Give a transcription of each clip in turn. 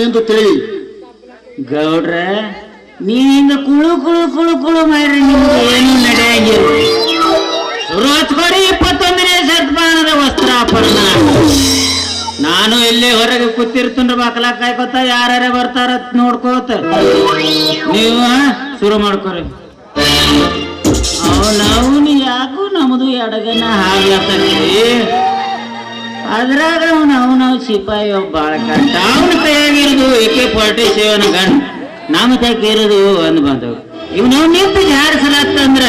ಎಂದು ತಿಳಿ. ಗೌಡ್ರ ನೀನು ಕುಳು ಕುಳು ಕುಳು ಕುಳು ಮಾಡ್ರಿ, ನಿಮ್ಗೆ ಏನು ನಡೆಯಂಗಿಲ್ಲ. ಶುರು ಹಚ್ಕೊಡಿ 21ನೇ ಶತಮಾನದ ವಸ್ತ್ರಾಪರಣ. ನಾನು ಇಲ್ಲೇ ಹೊರಗೆ ಕೂತಿರ್ತೇನ್ರಿ, ಬಾಕಲ ಕಾಯ್ಕೋತ ಯಾರ್ಯಾರ ಬರ್ತಾರ ನೋಡ್ಕೋತ ನೀವು ಶುರು ಮಾಡ್ಕೊರಿ. ಅವನವನು ಯಾಕೂ ನಮ್ದು ಎಡಗನ ಹಾಗ್ಲತ್ತಂದ್ರಿ. ಅದ್ರಾಗ ಅವನವ್ ಸಿಪಾಯಿ ಒಬ್ಬ ಬಾಳ ಕಷ್ಟ. ಅವನ ಕೈಯಾಗಿರೋದು AK-47 ಗನ್, ನಮ್ಮ ತಗಿರೋದು ಅಂದ್ ಬಂದವು. ಇವ್ ನಾವು ನಿಂತು ಜಾರಿಸಲತ್ತಂದ್ರ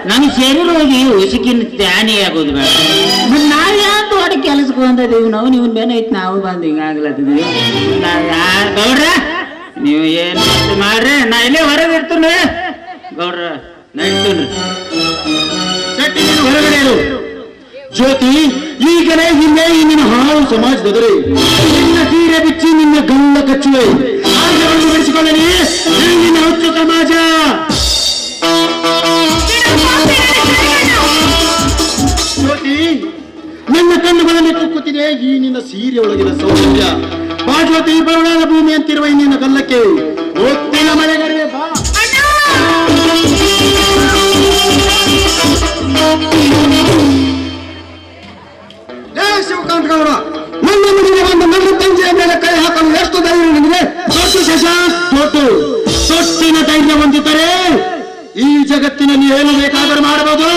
ನಮ್ ಶರೀರ ಹೋಗಿ ಉಸುಕಿನ ತ್ಯಾನಿ ಆಗೋದು ಬೇಡ. ಮತ್ ನಾವ್ ಯಾಕೆ ದೊಡ್ಡ ಕೆಲ್ಸಕ್ಕೆ ಬಂದದೀವಿ, ನಾವು ನೀವ್ ಬೇನೈತಿ ನಾವು ಬಂದು ಹಿಂಗಾಗ್ಲತ್ತಿದ್ವಿ. ಗೌಡ್ರ ನೀವು ಏನ್ ಮಾಡ್ರಿ, ನಾ ಇಲ್ಲೇ ಹೊರಗೆ ಇರ್ತೇನೆ. ಗೌಡ್ರ ನಡೀತೇನ್ರಿ. ಹೊರಗಡೆ ಇರು. ಜ್ಯೋತಿ, ಈಗಲೇ ಹಿಂದೆ ನಿನ್ನ ಹಾಳು ಸಮಾಜದವರೇ ನಿನ್ನ ತೀರೆ ಬಿಚ್ಚಿ ನಿನ್ನ ಗಂಡ ಕಚ್ಚುವೆ. ಆರ್ಯವನ್ನು ಬೆಳೆಸಿಕೊಳ್ಳಲಿ ನಿನ್ನ ಹುಚ್ಚು ಸಮಾಜ. ಜ್ಯೋತಿ, ನನ್ನ ಕಣ್ಣುಗಳಲ್ಲಿ ಕುಕ್ಕುತ್ತಿದೆ ಈ ನಿನ್ನ ಸೀರೆ ಒಳಗಿನ ಸೌಂದರ್ಯ. ಬಾ ಜ್ಯೋತಿ, ಬರುಣಾದ ಭೂಮಿ ಅಂತಿರುವ ಈ ನಿನ್ನ ಗಲ್ಲಕ್ಕೆ ಒತ್ತಿನ ಮಳೆಗಡೆ ಬಾ. ಶಿವಕಾಂತ್ ಗೌಡ, ನನ್ನ ಮನೆಗೆ ಬಂದು ನನ್ನ ತಂಜೆಯ ಮೇಲೆ ಕೈ ಹಾಕಲು ಎಷ್ಟು ಧೈರ್ಯ ನಿಮಗೆ? ದೊಡ್ಡ ಶಶಾಂಕ್, ದೊಡ್ಡಿನ ಧೈರ್ಯ ಹೊಂದಿದ್ದರೆ ಈ ಜಗತ್ತಿನಲ್ಲಿ ಏನು ಬೇಕಾದರೂ ಮಾಡಬಹುದು,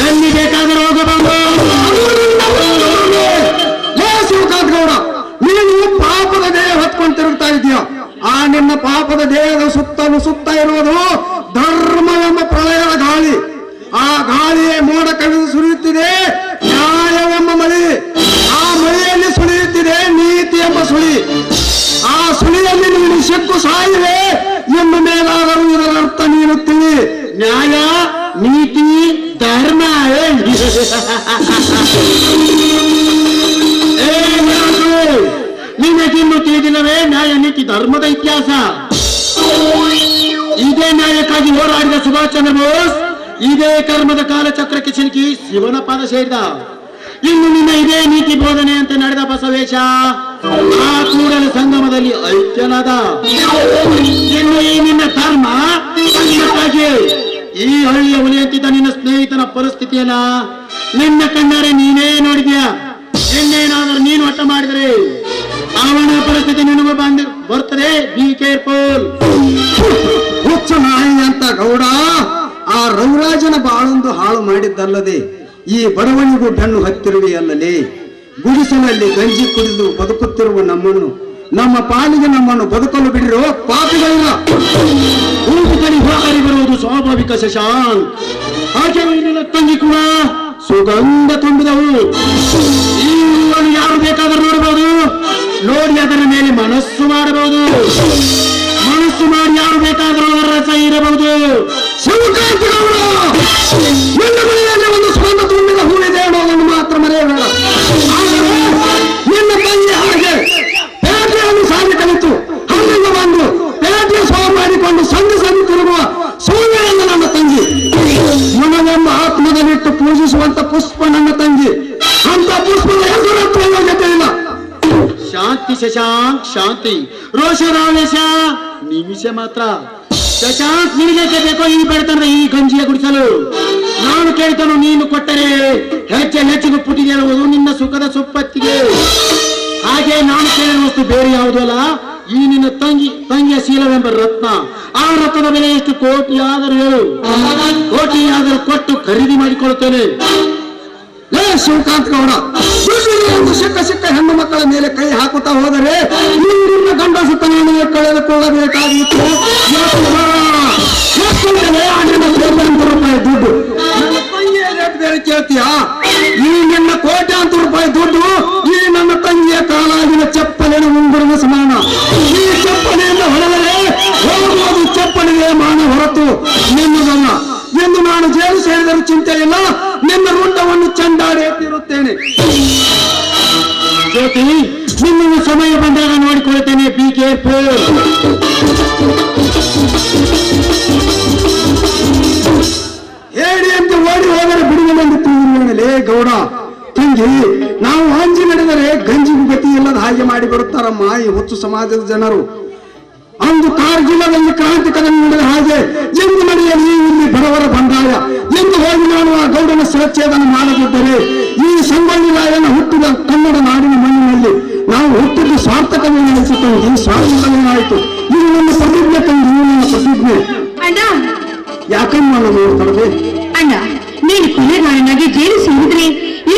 ಎಲ್ಲಿ ಬೇಕಾದರೂ ಹೋಗಬಹುದು. ಶಿವಕಾಂತ್ ಗೌಡ, ನೀನು ಪಾಪದ ದೇಹ ಹೊತ್ಕೊಂಡು ತಿರುಗ್ತಾ ಇದೆಯಾ? ಆ ನಿನ್ನ ಪಾಪದ ದೇಹದ ಸುತ್ತಲೂ ಸುತ್ತ ಇರುವುದು ಧರ್ಮ ಎಂಬ ಪ್ರಳಯದ ಗಾಳಿ. ಆ ಗಾಳಿಯೇ ಮೋಡ ಕವಿದು ಸುರಿಯುತ್ತಿದೆ ನ್ಯಾಯವೆಂಬ ಮಳೆ. ಆ ಮಳೆಯಲ್ಲಿ ಸುಳಿಯುತ್ತಿದೆ ನೀತಿ ಎಂಬ ಸುಳಿ. ಆ ಸುಳಿಯಲ್ಲಿ ನೀನು ಸಿಕ್ಕು ಸಾಯಿವೆ ಎಂಬ ಮೇಲಾದರೂ ಇದರ ಅರ್ಥ ನೀನು ತಿಳಿ. ನ್ಯಾಯ, ನೀತಿ, ಧರ್ಮ. ನಿನಗಿನ್ನು ತಿಳಿದಿಲ್ಲವೇ ನ್ಯಾಯ, ನೀತಿ, ಧರ್ಮದ ಇತಿಹಾಸ? ಇದೇ ನ್ಯಾಯಕ್ಕಾಗಿ ಹೋರಾಡಿದ ಸುಭಾಷ್ ಚಂದ್ರ ಬೋಸ್ ಇದೇ ಕರ್ಮದ ಕಾಲಚಕ್ರಕ್ಕೆ ಸಿಲುಕಿ ಶಿವನ ಪಾದ ಸೇರಿದ. ಇನ್ನು ನಿನ್ನ ಇದೇ ನೀತಿ ಬೋಧನೆ ಅಂತ ನಡೆದ ಬಸವೇಶ ಆ ಕೂಡಲ ಸಂಗಮದಲ್ಲಿ ಐಕ್ಯನಾದ. ಇನ್ನು ಈ ನಿನ್ನ ಧರ್ಮ ಈ ಹಳ್ಳಿಯ ಹುಲಿಯಂತಿದ್ದ ನಿನ್ನ ಸ್ನೇಹಿತನ ಪರಿಸ್ಥಿತಿಯಲ್ಲ ನಿನ್ನ ಕಣ್ಣಾರೆ ನೀನೇ ನೋಡಿದ್ಯಾ. ಇನ್ನೇನಾದರೂ ನೀನು ಹಠ ಮಾಡಿದರೆ ಅವನ ಪರಿಸ್ಥಿತಿ ನಿನಗೂ ಬರ್ತದೆ. Be careful. ಹುಚ್ಚ ನಾಯಿ ಅಂತ ಗೌಡ ಆ ರವಿರಾಜನ ಬಾಳೊಂದು ಹಾಳು ಮಾಡಿದ್ದಲ್ಲದೆ ಈ ಬಡವನಿಗೂ ಬೆನ್ನು ಹತ್ತಿರುವೆಯಲ್ಲಲೇ. ಗುಡಿಸಲಲ್ಲಿ ಗಂಜಿ ಕುಡಿದು ಬದುಕುತ್ತಿರುವ ನಮ್ಮನ್ನು, ನಮ್ಮ ಪಾಲಿಗೆ ನಮ್ಮನ್ನು ಬದುಕಲು ಬಿಡಿರೋ ಪಾಪಿಗಳಿಲ್ಲ. ಊಟದಲ್ಲಿ ಹೋಗಲಿ ಬರುವುದು ಸ್ವಾಭಾವಿಕ ಶಶಾಂಕ್. ಹಾಗೆ ನಿನ್ನ ತಂಗಿ ಕೂಡ ಸುಗಂಧ ತುಂಬಿದವು. ಈ ಹೂವನ್ನು ಯಾರು ಬೇಕಾದರೂ ನೋಡಬಹುದು, ನೋಡಿ ಅದರ ಮೇಲೆ ಮನಸ್ಸು ಮಾಡಬಹುದು. ಮನಸ್ಸು ಮಾಡಿ ಯಾರು ಬೇಕಾದರೂ ಅದರ ರಸ ಇರಬಹುದು. ಶಿವಕಾಂತ ಗೌಡ, ನನ್ನ ಮನೆಯಲ್ಲಿ ಒಂದು ಸುಗಂಧ ತುಂಬಿದ ಹೂವಿದೆ ಅನ್ನೋದನ್ನು ಮಾತ್ರ ಮರೆಯಬೇಡ. ಆದರೆ ನಿನ್ನ ತಂಗಿ ಹಾಗೆ ಪೇಟೆಯನ್ನು ಸಾಗಿ ಕಲಿತು ಅಲ್ಲಿಂದ ಬಂದು ಪೇಟೆ ಸೋಮ ಮಾಡಿಕೊಂಡು ಸಂಧಿ ಸಂಧಿ ತಿರುಗುವ ಸೂರ್ಯನಲ್ಲ ನನ್ನ ತಂಗಿ. ಮನವೆಂಬ ಆತ್ಮದಲ್ಲಿಟ್ಟು ಪೂಜಿಸುವಂತ ಪುಷ್ಪ ನನ್ನ ತಂಗಿ. ಅಂತ ಪುಷ್ಪದ ಹೆಸರು ಯೋಗ್ಯತೆ ಇಲ್ಲ. ಶಾಂತಿ ಶಶಾಂಕ್, ಶಾಂತಿ. ರೋಷರಾವೇಶ ನಿಮಿಷ ಮಾತ್ರ. ಶಶಾಂಕ್, ನಿನಗೆ ಬೇಕೋ ಈ ಬೆಳತನದ ಈ ಗಂಜಿಯ ಗುಡಿಸಲು? ನಾನು ಕೇಳ್ತಾನು, ನೀನು ಕೊಟ್ಟರೆ ಹೆಚ್ಚಿಗೆ ಪುಟಿಗೆಳುವುದು ನಿನ್ನ ಸುಖದ ಸುಪ್ಪತ್ತಿಗೆ. ಹಾಗೆ ನಾನು ಕೇಳಿದ ವಸ್ತು ಬೇರೆ ಯಾವುದೂ ಅಲ್ಲ, ಈ ನಿನ್ನ ತಂಗಿಯ ಶೀಲವೆಂಬ ರತ್ನ. ಆ ರತ್ನದ ಬೆಲೆ ಎಷ್ಟು ಕೋಟಿ ಆದರೂ ಹೇಳು, ಕೋಟಿ ಆದರೂ ಕೊಟ್ಟು ಖರೀದಿ ಮಾಡಿಕೊಳ್ಳುತ್ತೇನೆ. ಶಿವಕಾಂತ್ ಗೌಡ, ಸಿಕ್ಕ ಹೆಣ್ಣು ಮಕ್ಕಳ ಮೇಲೆ ಕೈ ಹಾಕುತ್ತಾ ಹೋದರೆ ನಿನ್ನ ಗಂಡಸು ತನ್ನ ಕಳೆದುಕೊಳ್ಳಬೇಕಾಗಿತ್ತು. ರೂಪಾಯಿ ದುಡ್ಡು ನನ್ನ ತಂಗಿಯ ರೇಟ್ ಬೇರೆ ಕೇಳ್ತೀಯಾ? ಈ ನನ್ನ ಕೋಟ್ಯಾಂತರ ರೂಪಾಯಿ ದುಡ್ಡು ಈ ನನ್ನ ತಂಗಿಯ ಕಾಲಾಗಿನ ಚಪ್ಪಲಿನ ಉಂಗುರದ ಸಮಾನ. ಈ ಚಪ್ಪಲಿಯಿಂದ ಹೊಡೆದರೆ ಹೋಗುವುದು ಚಪ್ಪಲಿಗೆ ಮಾನ ಹೊರತು ನಿನ್ನದಲ್ಲ ಎಂದು ನಾನು ಜೈಲು ಸೇರಿದರೂ ಚಿಂತೆ ಇಲ್ಲ. ನಿನ್ನ ರುಂಡವನ್ನು ಚಂಡಾಡಿ ಎತ್ತಿರುತ್ತೇನೆ. ಜ್ಯೋತಿ, ನಿನ್ನ ಸಮಯ ಬಂದಾಗ ನೋಡಿಕೊಳ್ಳುತ್ತೇನೆ. Be careful. ಹೇಳಿ ಅಂತ ಓಡಿ ಹೋದರೆ ಬಿಡುಗಡೆಂದಿತ್ತು ಲೇ ಗೌಡ. ತಂಗಿ, ನಾವು ಅಂಜಿ ನಡೆದರೆ ಗಂಜಿಗೂ ಗತಿ ಇಲ್ಲದ ಹಾಗೆ ಮಾಡಿಬಿಡುತ್ತಾರಮ್ಮ ಈ ಹುಚ್ಚ ಹುಚ್ಚು ಸಮಾಜದ ಜನರು. ಅಂದು ಕಾರ್ಗಿಲದಲ್ಲಿ ಕ್ರಾಂತಿಕರ ನೀಡಿದ ಹಾಗೆ ಎಂದು ನಡೆಯಲಿ ಇಲ್ಲಿ ಬಡವರ ಬಂಡಾಯ ಎಂದು ಹೋಗಿ ನಾನು ಆ ಗೌಡನ ಶಿರಚ್ಛೇದನ ಮಾಡದಿದ್ದರೆ ಈ ಸಂಗೊಳ್ಳಿ ರಾಯಣ್ಣ ಹುಟ್ಟಿದ ಕನ್ನಡ ನಾಡಿನ ಮಣ್ಣಿನಲ್ಲಿ ನಾವು ಹುಟ್ಟಿದ್ದು ಸಾರ್ಥಕವೇನಾಯಿತು, ಈ ಸ್ವಾರ್ಥಕವೇನಾಯಿತು. ಇದು ನನ್ನ ಪ್ರತಿಜ್ಞೆ ತಂದು ನನ್ನ ಪ್ರತಿಜ್ಞೆ. ಅಣ್ಣ, ಯಾಕಮ್ಮ ನೋಡ್ತಾಳೆ ಅಣ್ಣ, ನೀನು ಕೊಲೆಗಾರನಾಗಿ ಜೈಲು ಸೇರಿದ್ರೆ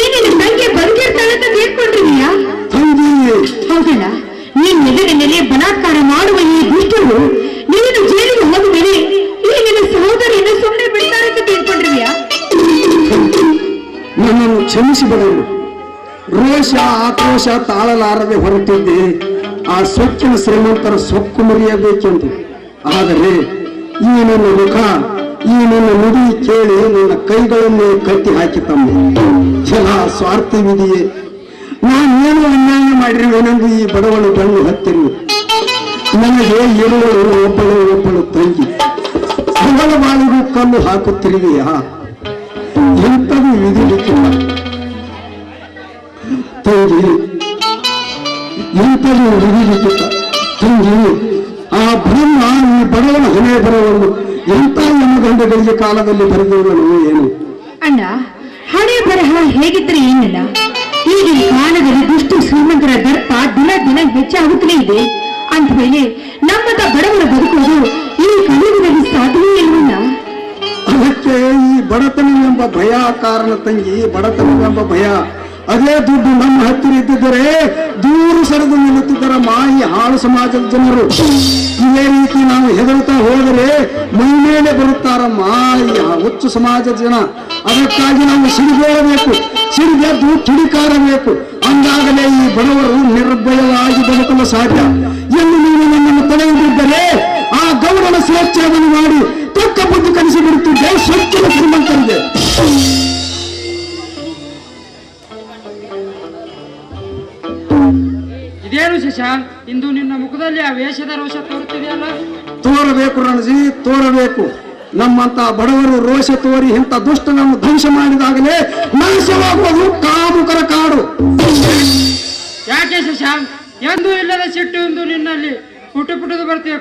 ಏನೇನು ತಂಗಿ ಬದುಕಿರ್ತಾಳಂತ ತಿಳ್ಕೊಂಡಿದೀಯಾ? ತಂಗಿ, ಹೌದಣ್ಣ, ನೀನ್ ಎದುರಿನಲ್ಲಿ ಬಲಾತ್ಕಾರ ಮಾಡುವ ಈ ದುಷ್ಟರು ನೀನು ಜೈಲಿಗೆ ಹೋದ ಮೇಲೆ ಈ ನಿನ್ನ ಸಹೋದರಿಯನ್ನು ಸುಮ್ಮನೆ ಬಿಡ್ತಾರೆ ಅಂತ ತಿಳ್ಕೊಂಡಿದ್ಯಾ? ನನ್ನನ್ನು ಕ್ಷಮಿಸಿಬಿಡಲು. ರೋಷ ಆಕ್ರೋಶ ತಾಳಲಾರದೆ ಹೊರಟಿದ್ದೆ ಆ ಸೊಕ್ಕಿನ ಶ್ರೀಮಂತರ ಸೊಕ್ಕು ಮುರಿಯಬೇಕೆಂದು. ಆದರೆ ಈ ನನ್ನ ಮುಖ, ಈ ನನ್ನ ನುಡಿ ಕೇಳಿ ನನ್ನ ಕೈಗಳನ್ನೇ ಕಟ್ಟಿ ಹಾಕಿ ತಮ್ಮ ಜಲ ಸ್ವಾರ್ಥವಿದೆಯೇ? ನಾನೇನು ಅನ್ಯಾಯ ಮಾಡಿರುವೆನೆಂದು ಈ ಬಡವಳು ಬೆನ್ನು ಹತ್ತಿರು. ನನಗೆ ಇರುವಳು ಒಬ್ಬಳು ತಂಗಿ, ಅವಳ ಬಾಳಿಗೂ ಕಲ್ಲು ಹಾಕುತ್ತಿರುವೆಯಾ? ಎಂಥದು ವಿಧಿಲಿಕ್ಕಿಲ್ಲ ತಂಗಿ, ಎಂಥದು ವಿಧಿಲಿಕ್ಕಿಲ್ಲ ತಂಗಿ. ಆ ಬ್ರಹ್ಮ ಈ ಬಡವನ ಹೊಣೆ ಬರವನ್ನು ಎಂಥ ಯಮಗಂಡಗಳಿಗೆ ಕಾಲದಲ್ಲಿ ಬರೆದಿರುವನು ಏನು? ಅಣ್ಣ, ಹಣೆ ಬರಹ ಹೇಗಿದ್ರೆ ಏನಿಲ್ಲ, ಈಗಿನ ಕಾಲದಲ್ಲಿ ದುಷ್ಟ ಶ್ರೀಮಂತರ ದರ್ಪ ದಿನ ದಿನ ಹೆಚ್ಚಾಗುತ್ತಲೇ ಇದೆ. ಅಂತ ಮೇಲೆ ನಮ್ಮಂತ ಬಡವರ ಬದುಕುವುದು ಈ ಕಲಿಯುಗದಲ್ಲಿ ಸಾಧ್ಯವೇ ಇಲ್ವಲ್ಲ? ಅದಕ್ಕೆ ಈ ಬಡತನವೆಂಬ ಭಯ ಕಾರಣ ತಂಗಿ, ಬಡತನವೆಂಬ ಭಯ. ಅದೇ ದುಡ್ಡು ನಮ್ಮ ಹತ್ತಿರ ಇದ್ದಿದ್ದರೆ ದೂರ ಸರಿದು ನಿಲ್ಲುತ್ತಿದ್ದರ ಮಾಯಿ ಹಾಳು ಸಮಾಜದ ಜನರು. ಇದೇ ರೀತಿ ನಾವು ಹೆದರುತ್ತಾ ಹೋದರೆ ಮೈ ಮೇಲೆ ಬರುತ್ತಾರಮ್ಮ ಈ ಹುಚ್ಚು ಸಮಾಜದ ಜನ. ಅದಕ್ಕಾಗಿ ನಾವು ಸಿಡಿಗೇಳಬೇಕು, ಸಿಡಿಗೆದ್ದು ಕಿಡಿಕಾರಬೇಕು. ಅಂದಾಗಲೇ ಈ ಬಡವರು ನಿರ್ಭಯವಾಗಿ ಬದುಕಲು ಸಾಧ್ಯ. ಎಂದು ನೀನು ನನ್ನನ್ನು ತಡೆಯುತ್ತಿದ್ದರೆ ಆ ಗೌರವ ಶಿರಚ್ಛೇದನ ಮಾಡಿ ತಕ್ಕ ಬುದ್ಧಿ ಕಲಿಸಿ ಬಿಡುತ್ತಿದ್ದೆ ಸ್ವಚ್ಛದ ಶ್ರೀಮಂತರಿಗೆ. ಇದೇನು ಶಶಾಂಕ್, ಇಂದು ನಿನ್ನ ಮುಖದಲ್ಲಿ ಆ ವೇಷದ ರೋಷ ತೋರುತ್ತಿದೆಯಲ್ಲ? ತೋರಬೇಕು ರಣಜಿ, ತೋರಬೇಕು. ನಮ್ಮಂತ ಬಡವರು ರೋಷ ತೋರಿ ಇಂಥ ದುಷ್ಟನನ್ನು ಧ್ವಂಸ ಮಾಡಿದಾಗಲೇ ನಾಶವಾಗುವುದು ಕಾಮುಕರ ಕಾಡು. ಯಾಕೆ ಶಶಾಂಕ್, ಎಂದೂ ಇಲ್ಲದ ಸಿಟ್ಟು ಎಂದು ನಿನ್ನಲ್ಲಿ ಪುಟುದು ಬರ್ತೀಯ?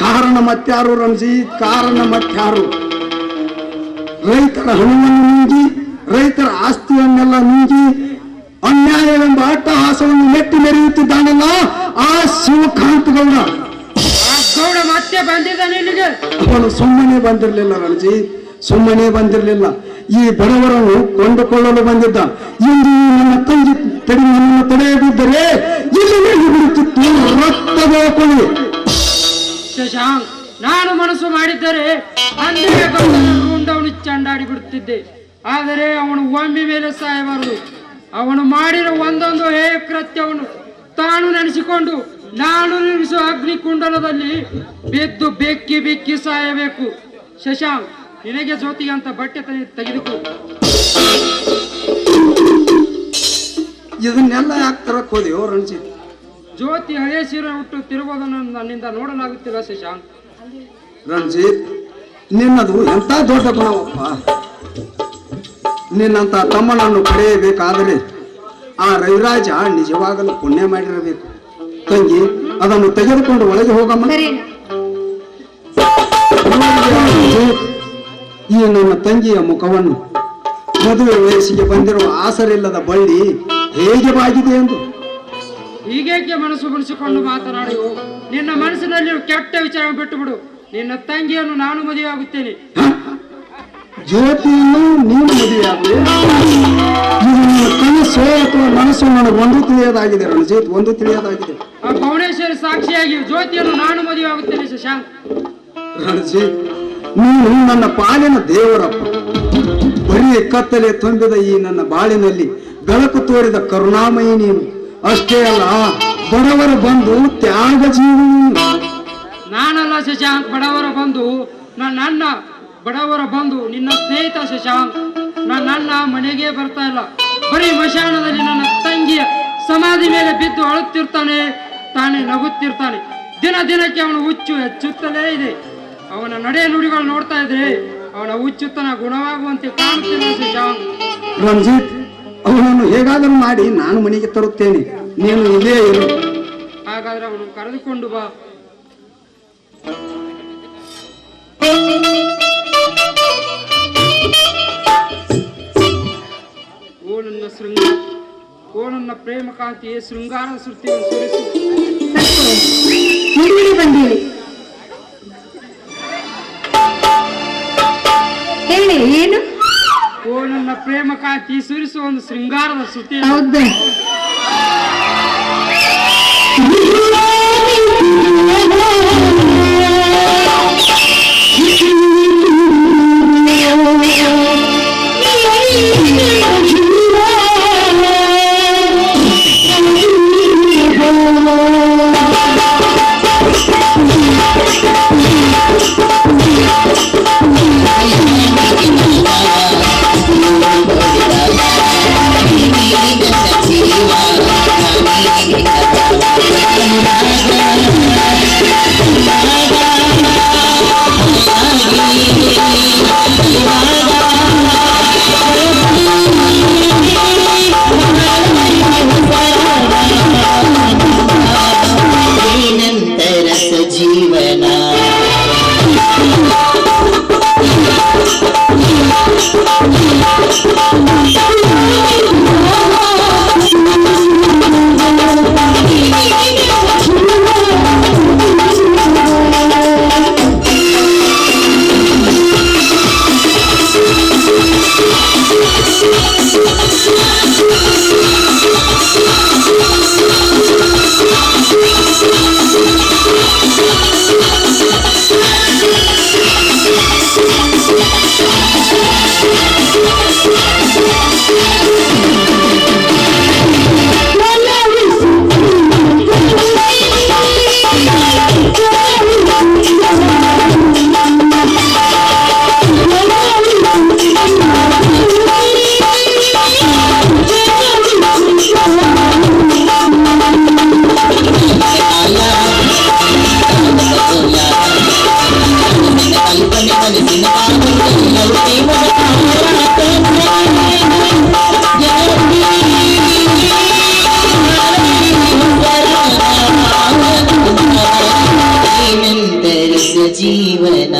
ಕಾರಣ ಮತ್ಯಾರು ರಣಜಿ, ಕಾರಣ ಮತ್ಯಾರು? ರೈತರ ಹಣವನ್ನು ನುಂಗಿ, ರೈತರ ಆಸ್ತಿಯನ್ನೆಲ್ಲ ನುಂಗಿ, ಅನ್ಯಾಯವೆಂಬ ಅಟ್ಟಹಾಸವನ್ನು ಮೆಟ್ಟಿ ಮೆರೆಯುತ್ತಿದ್ದಾನಲ್ಲ ಆ ಶಿವಕಾಂತ ಗೌಡ. ಆ ಗೌಡ ಮತ್ತೆ ಬಂದಿದ್ದಾನೆ ಇಲ್ಲಿಗೆ? ಅವನು ಸುಮ್ಮನೆ ಬಂದಿರಲಿಲ್ಲ ರಣಜಿ, ಸುಮ್ಮನೆ ಬಂದಿರಲಿಲ್ಲ. ಈ ಬಡವರನ್ನು ಕೊಂಡುಕೊಳ್ಳಲು ಬಂದಿದ್ದ. ಇಂದು ನನ್ನ ತಂಗಿ ನನ್ನನ್ನು ತಡೆಯದಿದ್ದರೆ ಇಲ್ಲಿ ಬಿಡುತ್ತಿತ್ತು ರಕ್ತದ ಕೊನೆ. ಶಶಾಂಕ್, ನಾನು ಮನಸ್ಸು ಮಾಡಿದ್ದರೆ ಅಂದೇ ಗೌಡನು ಚಂಡಾಡಿ ಬಿಡುತ್ತಿದ್ದೆ. ಆದರೆ ಅವನು ಒಮ್ಮೆ ಮೇಲೆ ಸಾಯಬಾರದು. ಅವನು ಮಾಡಿರೋ ಒಂದೊಂದು ಕೃತ್ಯವನ್ನು ತಾನು ನೆನೆಸಿಕೊಂಡು ನಾನು ನಿರ್ಮಿಸುವ ಅಗ್ನಿಕುಂಡಲದಲ್ಲಿ ಬಿದ್ದು ಬೆಕ್ಕಿ ಬೆಕ್ಕಿ ಸಾಯಬೇಕು. ಶಶಾಂಕ್, ನಿನಗೆ ಜೊತೆಗೆ ಅಂತ ಬಟ್ಟೆ ತೆಗೆದುಕೋ. ಇದನ್ನೆಲ್ಲ ಯಾಕೆ ತರಕ್ ಹೋದೆಯೋ ರಣಜಿತ್? ಜ್ಯೋತಿ ಹಳೆ ಸೀರೆ ಹುಟ್ಟು ತಿರುಗೋದನ್ನು ನನ್ನಿಂದ ನೋಡಲಾಗುತ್ತಿಲ್ಲ ಶಶಾಂಕ್. ರಣಜಿತ್, ನಿನ್ನದು ಎಂತ ದೊಡ್ಡ ಗುಣವಪ್ಪ. ನಿನ್ನಂತ ತಮ್ಮನನ್ನು ಪಡೆಯಬೇಕಾದರೆ ಆ ರವಿರಾಜ ನಿಜವಾಗಲು ಪುಣ್ಯ ಮಾಡಿರಬೇಕು. ತಂಗಿ, ಅದನ್ನು ತೆಗೆದುಕೊಂಡು ಒಳಗೆ ಹೋಗಮ್ಮ. ಈ ನನ್ನ ತಂಗಿಯ ಮುಖವನ್ನು ಮದುವೆ ವಯಸ್ಸಿಗೆ ಬಂದಿರುವ ಆಸರಿಲ್ಲದ ಬಳ್ಳಿ ಹೇಗೆ ಬಾಗಿದೆ ಎಂದು ಹೀಗೇಕೆ ಮನಸ್ಸು ಮುನಿಸಿಕೊಂಡು ಮಾತನಾಡಿಯೋ? ನಿನ್ನ ಮನಸ್ಸಿನಲ್ಲಿ ಕೆಟ್ಟ ವಿಚಾರ ಬಿಟ್ಟು ಬಿಡು. ನಿನ್ನ ತಂಗಿಯನ್ನು ನಾನು ಮದುವೆ ಆಗುತ್ತೇನೆ. ಜ್ಯೋತಿಯನ್ನು ನೀನು ಮದುವೆಯಾಗಲಿ? ಕನಸು ಅಥವಾ ಮನಸ್ಸು ನನಗೆ ಒಂದು ತಿಳಿಯೋದಾಗಿದೆ ರಣಜಿತ್, ಒಂದು ತಿಳಿಯೋದಾಗಿದೆ. ಆ ಭುವನೇಶ್ವರಿ ಸಾಕ್ಷಿಯಾಗಿ ಜ್ಯೋತಿಯನ್ನು ನಾನು ಮದುವೆ ಆಗುತ್ತೇನೆ ಶಶಾಂಕ್. ರಣಜಿತ್, ನೀನು ನನ್ನ ಪಾಲಿನ ದೇವರಪ್ಪ. ಬರೀ ಕತ್ತಲೆ ತುಂಬಿದ ಈ ನನ್ನ ಬಾಳಿನಲ್ಲಿ ಬೆಳಕು ತೋರಿದ ಕರುಣಾಮಯಿ ನೀನು. ಅಷ್ಟೇ ಅಲ್ಲ, ಬಡವರ ಬಂಧು, ತ್ಯಾಗ ಜೀವಿ. ನಾನಲ್ಲ ಶಶಾಂಕ್ ಬಡವರ ಬಂಧು, ನನ್ನ ಬಡವರ ಬಂಧು ನಿನ್ನ ಸ್ನೇಹಿತ ಶಶಾಂಕ್. ನನ್ನ ಮನೆಗೆ ಬರ್ತಾ ಇಲ್ಲ, ಬರೀ ಮಶಾನದಲ್ಲಿ ನನ್ನ ತಂಗಿಯ ಸಮಾಧಿ ಮೇಲೆ ಬಿದ್ದು ಅಳುತ್ತಿರ್ತಾನೆ, ತಾನೇ ನಗುತ್ತಿರ್ತಾನೆ. ದಿನ ದಿನಕ್ಕೆ ಅವನ ಹುಚ್ಚು ಹೆಚ್ಚುತ್ತಲೇ ಇದೆ. ಅವನ ನಡೆ ನುಡಿಗಳು ನೋಡ್ತಾ ಇದ್ರೆ ಅವನ ಹುಚ್ಚುತನ ಗುಣವಾಗುವಂತೆ ಕಾಣುತ್ತಿಲ್ಲ ಶಶಾಂಕ್. ರಂಜಿತ್, ಅವನನ್ನು ಹೇಗಾದರೂ ಮಾಡಿ ನಾನು ಮನೆಗೆ ತರುತ್ತೇನೆ, ನೀನು ಇಲ್ಲೇ ಇರು. ಆ ಹಾಗಾದ್ರೆ ಅವನು ಕರೆದುಕೊಂಡು ಬಾ. ಓ ನನ್ನ ಪ್ರೇಮ ಕಾಂತಿಯೇ, ಶೃಂಗಾರದ ಶ್ರುತಿಯನ್ನು ಸುರಿಸು. ಬಂದಿರಿ, ಹೇಳಿ ಏನು? ಓ ನನ್ನ ಪ್ರೇಮ ಕಾಂತಿ, ಸುರಿಸುವ ಒಂದು ಶೃಂಗಾರದ ಶ್ರುತಿ. ಹೌದು, ಜೀವನ ಜೀವನ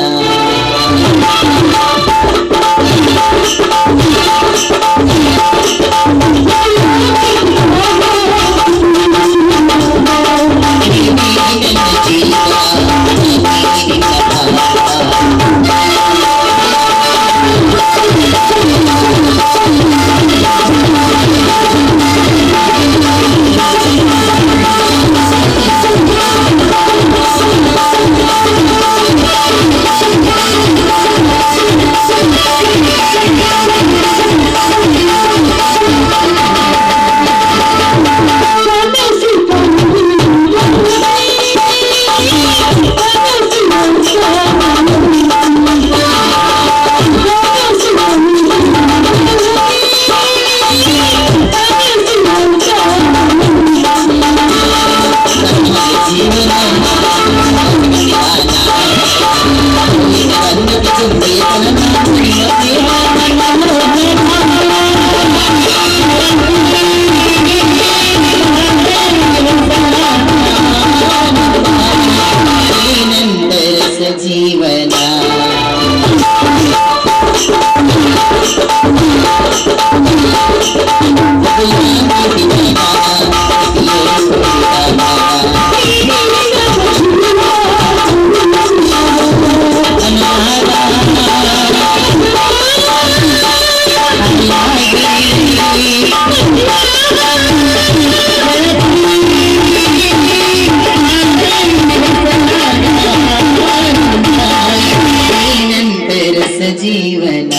ಜೀವನ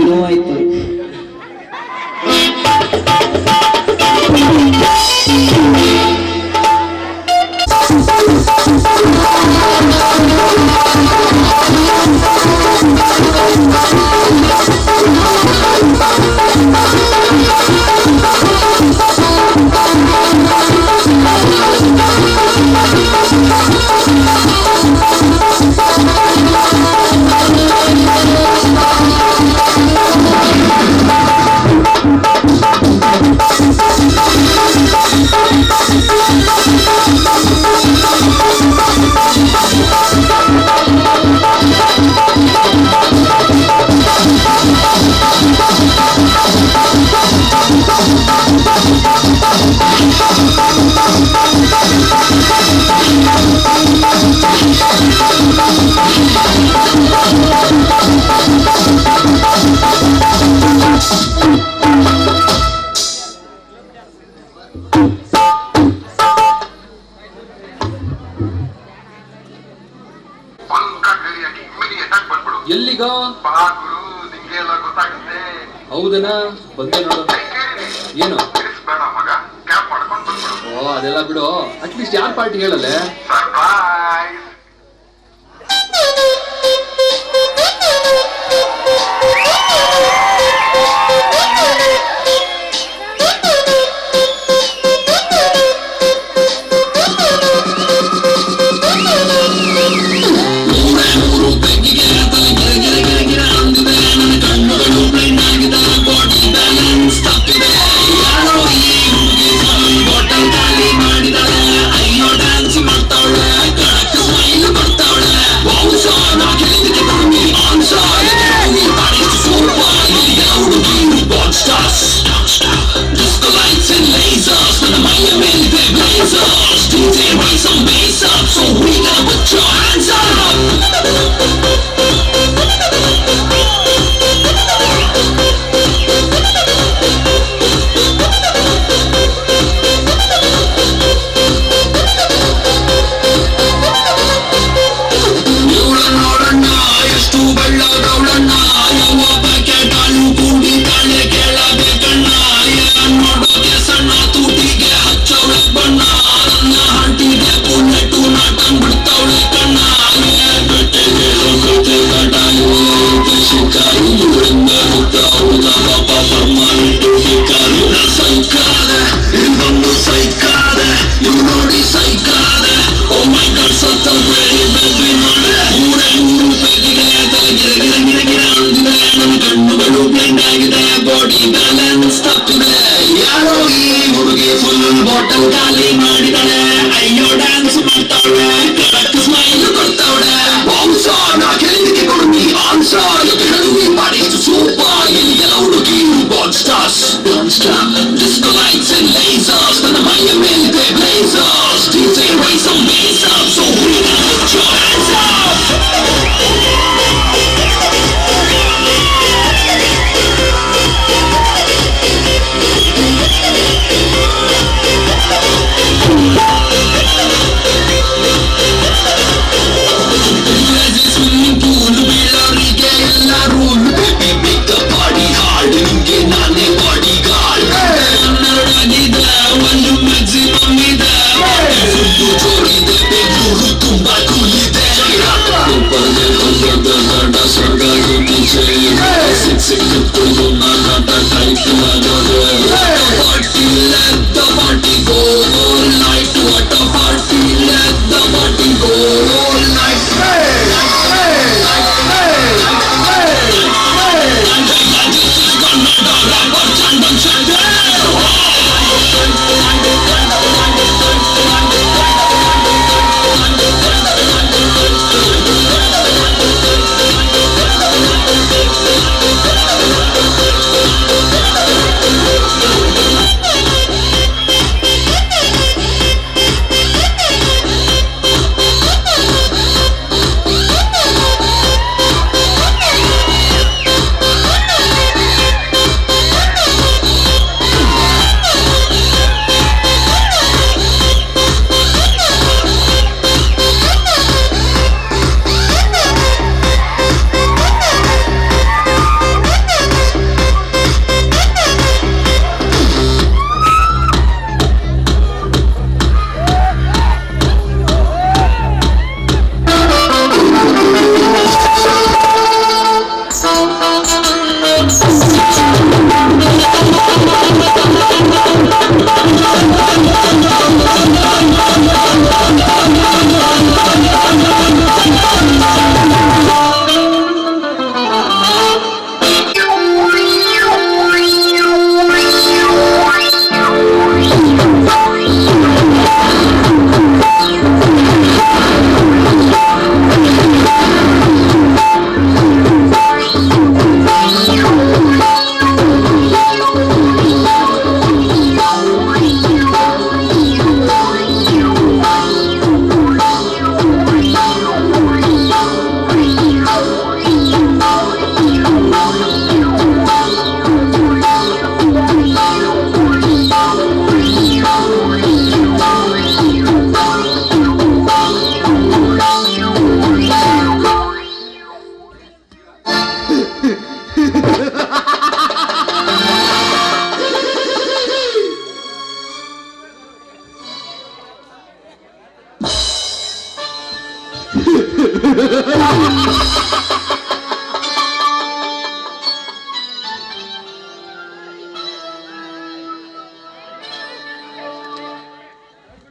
ಹೋಯ್ತು. ಈಗ ಬಾ ಗುರು ನಿಂಗೆ ಎಲ್ಲ ಗೊತ್ತಾಗುತ್ತೆ. ಹೌದನಾ ಬಂದೆ ನೋಡು. ಏನು ಬೇಡ ಮಗ, ಕ್ಯಾಪ್ ಮಾಡ್ಕೊಂಡು ಬಂದ್ಬಿಡು. ಓ ಅದೆಲ್ಲ ಬಿಡು, ಅಟ್ಲೀಸ್ಟ್ ಯಾರ್ ಪಾರ್ಟಿ ಹೇಳಲ್ಲ. ಸರ್ಪ್ರೈಸ್.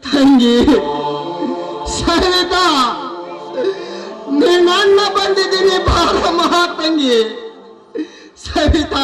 ತಂಗಿ ಸವಿತಾ, ನಿನ್ನ ಬಂದಿದ್ದೀನಿ ಬಾರಮ್ಮ ತಂಗಿ. ಸವಿತಾ